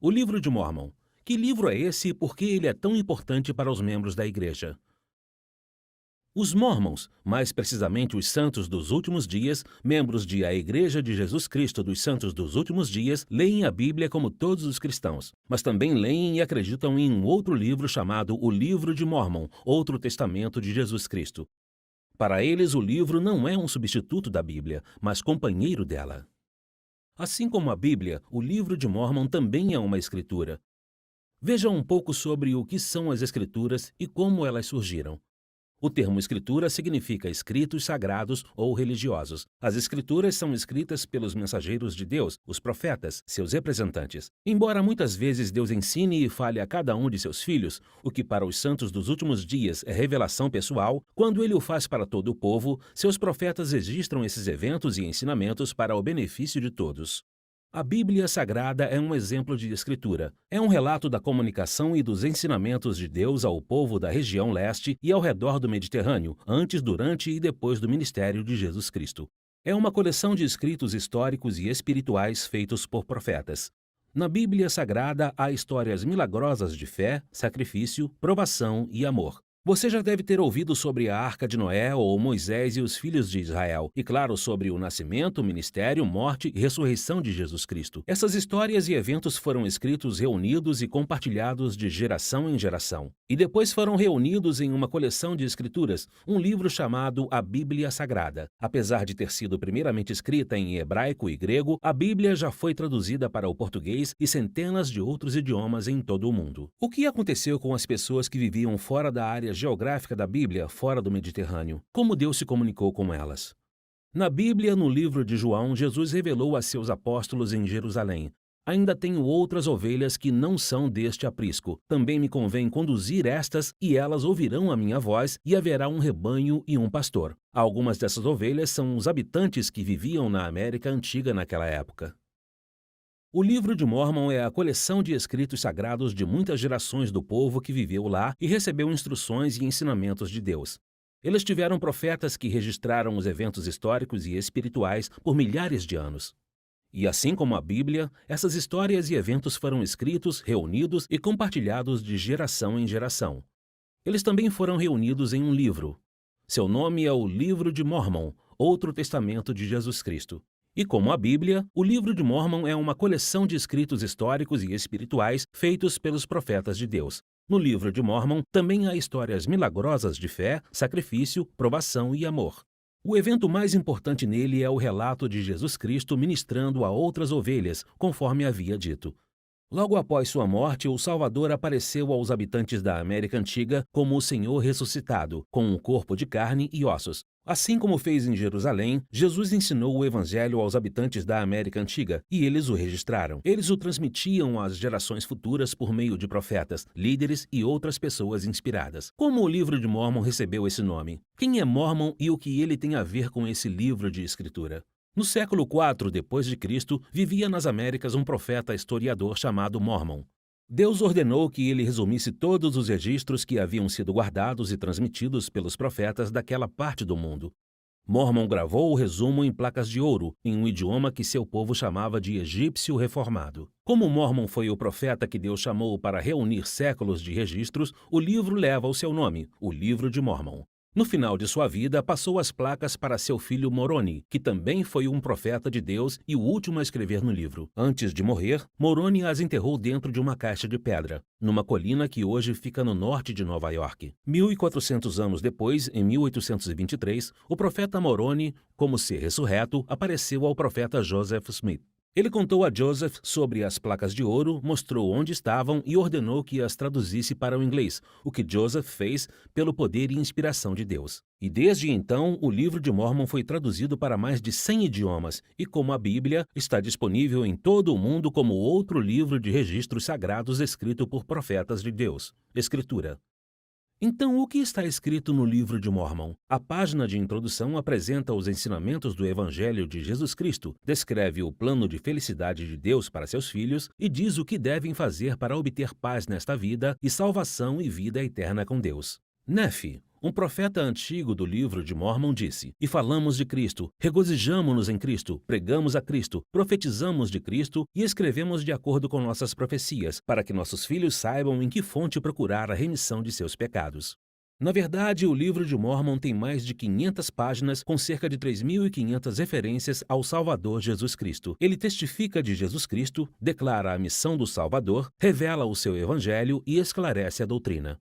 O Livro de Mórmon. Que livro é esse e por que ele é tão importante para os membros da Igreja? Os Mormons, mais precisamente os Santos dos Últimos Dias, membros de A Igreja de Jesus Cristo dos Santos dos Últimos Dias, leem a Bíblia como todos os cristãos, mas também leem e acreditam em um outro livro chamado o Livro de Mórmon, outro testamento de Jesus Cristo. Para eles, o livro não é um substituto da Bíblia, mas companheiro dela. Assim como a Bíblia, o Livro de Mórmon também é uma escritura. Veja um pouco sobre o que são as Escrituras e como elas surgiram. O termo escritura significa escritos sagrados ou religiosos. As escrituras são escritas pelos mensageiros de Deus, os profetas, seus representantes. Embora muitas vezes Deus ensine e fale a cada um de seus filhos, o que para os santos dos últimos dias é revelação pessoal, quando ele o faz para todo o povo, seus profetas registram esses eventos e ensinamentos para o benefício de todos. A Bíblia Sagrada é um exemplo de escritura. É um relato da comunicação e dos ensinamentos de Deus ao povo da região leste e ao redor do Mediterrâneo, antes, durante e depois do ministério de Jesus Cristo. É uma coleção de escritos históricos e espirituais feitos por profetas. Na Bíblia Sagrada há histórias milagrosas de fé, sacrifício, provação e amor. Você já deve ter ouvido sobre a Arca de Noé ou Moisés e os filhos de Israel, e claro, sobre o nascimento, ministério, morte e ressurreição de Jesus Cristo. Essas histórias e eventos foram escritos, reunidos e compartilhados de geração em geração. E depois foram reunidos em uma coleção de escrituras, um livro chamado a Bíblia Sagrada. Apesar de ter sido primeiramente escrita em hebraico e grego, a Bíblia já foi traduzida para o português e centenas de outros idiomas em todo o mundo. O que aconteceu com as pessoas que viviam fora da área geográfica da Bíblia, fora do Mediterrâneo? Como Deus se comunicou com elas? Na Bíblia, no livro de João, Jesus revelou a seus apóstolos em Jerusalém: ainda tenho outras ovelhas que não são deste aprisco. Também me convém conduzir estas, e elas ouvirão a minha voz, e haverá um rebanho e um pastor. Algumas dessas ovelhas são os habitantes que viviam na América Antiga naquela época. O Livro de Mórmon é a coleção de escritos sagrados de muitas gerações do povo que viveu lá e recebeu instruções e ensinamentos de Deus. Eles tiveram profetas que registraram os eventos históricos e espirituais por milhares de anos. E assim como a Bíblia, essas histórias e eventos foram escritos, reunidos e compartilhados de geração em geração. Eles também foram reunidos em um livro. Seu nome é o Livro de Mórmon, outro testamento de Jesus Cristo. E como a Bíblia, o Livro de Mórmon é uma coleção de escritos históricos e espirituais feitos pelos profetas de Deus. No Livro de Mórmon também há histórias milagrosas de fé, sacrifício, provação e amor. O evento mais importante nele é o relato de Jesus Cristo ministrando a outras ovelhas, conforme havia dito. Logo após sua morte, o Salvador apareceu aos habitantes da América Antiga como o Senhor ressuscitado, com um corpo de carne e ossos. Assim como fez em Jerusalém, Jesus ensinou o Evangelho aos habitantes da América Antiga, e eles o registraram. Eles o transmitiam às gerações futuras por meio de profetas, líderes e outras pessoas inspiradas. Como o Livro de Mórmon recebeu esse nome? Quem é Mórmon e o que ele tem a ver com esse livro de escritura? No século IV depois de Cristo, vivia nas Américas um profeta historiador chamado Mórmon. Deus ordenou que ele resumisse todos os registros que haviam sido guardados e transmitidos pelos profetas daquela parte do mundo. Mórmon gravou o resumo em placas de ouro, em um idioma que seu povo chamava de egípcio reformado. Como Mórmon foi o profeta que Deus chamou para reunir séculos de registros, o livro leva o seu nome, o Livro de Mórmon. No final de sua vida, passou as placas para seu filho Moroni, que também foi um profeta de Deus e o último a escrever no livro. Antes de morrer, Moroni as enterrou dentro de uma caixa de pedra, numa colina que hoje fica no norte de Nova York. 1400 anos depois, em 1823, o profeta Moroni, como ser ressurreto, apareceu ao profeta Joseph Smith. Ele contou a Joseph sobre as placas de ouro, mostrou onde estavam e ordenou que as traduzisse para o inglês, o que Joseph fez pelo poder e inspiração de Deus. E desde então, o Livro de Mórmon foi traduzido para mais de 100 idiomas e, como a Bíblia, está disponível em todo o mundo como outro livro de registros sagrados escrito por profetas de Deus. Escritura. Então, o que está escrito no Livro de Mórmon? A página de introdução apresenta os ensinamentos do Evangelho de Jesus Cristo, descreve o plano de felicidade de Deus para seus filhos e diz o que devem fazer para obter paz nesta vida e salvação e vida eterna com Deus. Nefe, Um profeta antigo do livro de Mórmon disse: "E falamos de Cristo, regozijamo-nos em Cristo, pregamos a Cristo, profetizamos de Cristo e escrevemos de acordo com nossas profecias, para que nossos filhos saibam em que fonte procurar a remissão de seus pecados." Na verdade, o livro de Mórmon tem mais de 500 páginas com cerca de 3.500 referências ao Salvador Jesus Cristo. Ele testifica de Jesus Cristo, declara a missão do Salvador, revela o seu evangelho e esclarece a doutrina.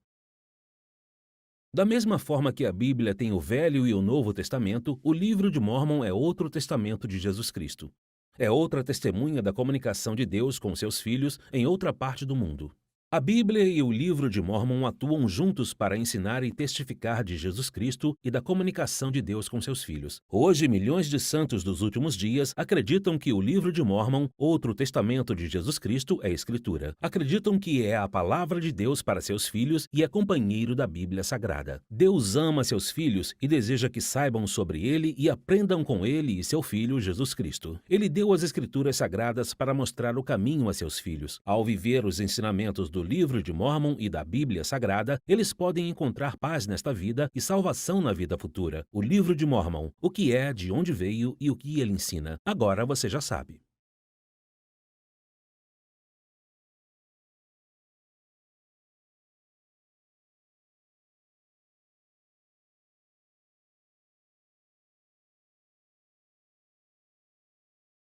Da mesma forma que a Bíblia tem o Velho e o Novo Testamento, o livro de Mórmon é outro testamento de Jesus Cristo. É outra testemunha da comunicação de Deus com seus filhos em outra parte do mundo. A Bíblia e o livro de Mórmon atuam juntos para ensinar e testificar de Jesus Cristo e da comunicação de Deus com seus filhos. Hoje, milhões de santos dos últimos dias acreditam que o livro de Mórmon, outro testamento de Jesus Cristo, é Escritura. Acreditam que é a palavra de Deus para seus filhos e é companheiro da Bíblia Sagrada. Deus ama seus filhos e deseja que saibam sobre ele e aprendam com ele e seu filho Jesus Cristo. Ele deu as Escrituras Sagradas para mostrar o caminho a seus filhos. Ao viver os ensinamentos do livro de Mórmon e da Bíblia Sagrada, eles podem encontrar paz nesta vida e salvação na vida futura. O livro de Mórmon, o que é, de onde veio e o que ele ensina. Agora você já sabe.